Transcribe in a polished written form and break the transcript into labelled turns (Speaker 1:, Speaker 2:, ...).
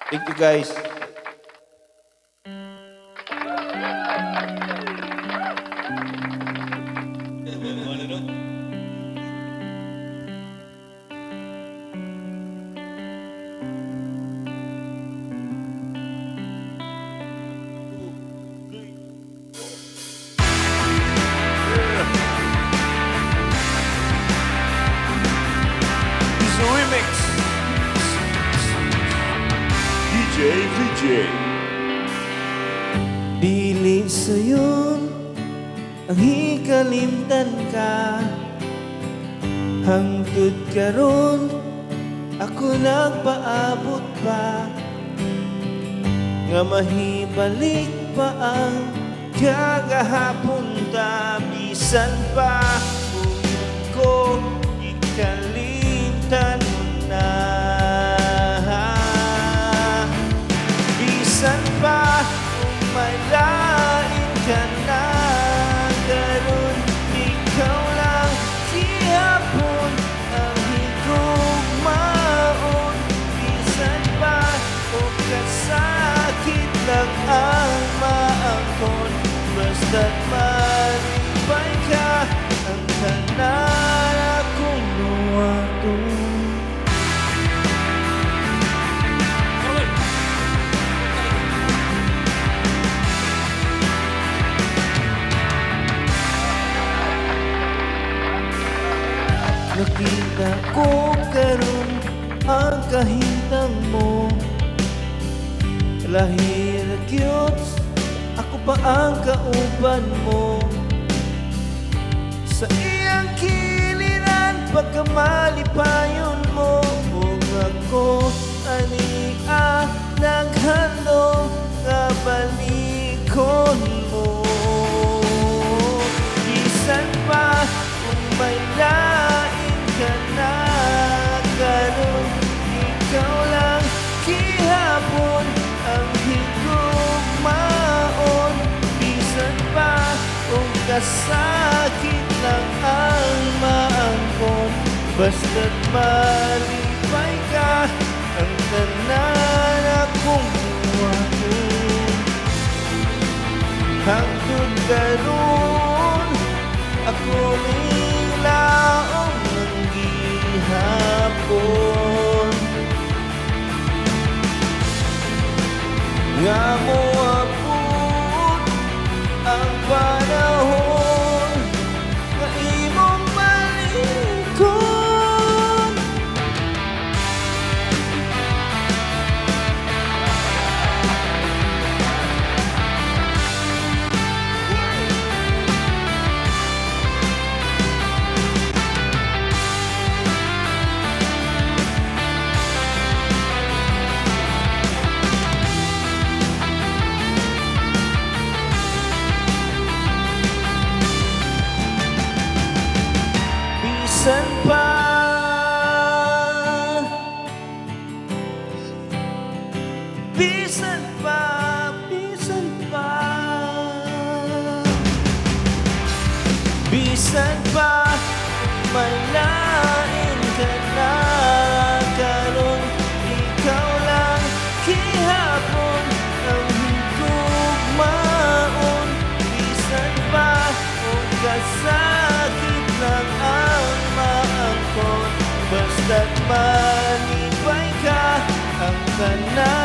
Speaker 1: Thank you, guys.
Speaker 2: This remix. DJ VJ.
Speaker 1: Dili sayon ang hikalimtan ka. Hangtod karon ako nagpaabot pa, nga mahibalik pa ang kagahapon ta. Bisan pa kung ko ikalimtan mo na, bisan pa kung may lain ka na, karon ikaw lang sihapon ang higugmaon. Bisan pa kung kasakit lang ang maangkon, basta't malipay ka ang tanan akong luwaton. Nakita ko karon ang kahintang mo, lahir cute, ako pa ang kauban mo. Sa iyang kiliran pagkamalipayon mo, kung ako ania naghandong nga balikon mo. Bisan pa kung may lain ka na, karon ikaw lang kihapon ang higugmaon. Bisan pa kung kasakit lang ang maangkon, basta't malipay ka ang tanan akong buhaton. Hangtod karon ako nilaong ng gihapon, nga mo abot ang panahon nga imong malikon. Bisan pa, bisan pa, bisan pa, bisan pa may lain ka na, karon ikaw lang kihapon ang higugmaon. Bisan pa kung kasakit lang ang maangkon, basta't malipay ka ang tanan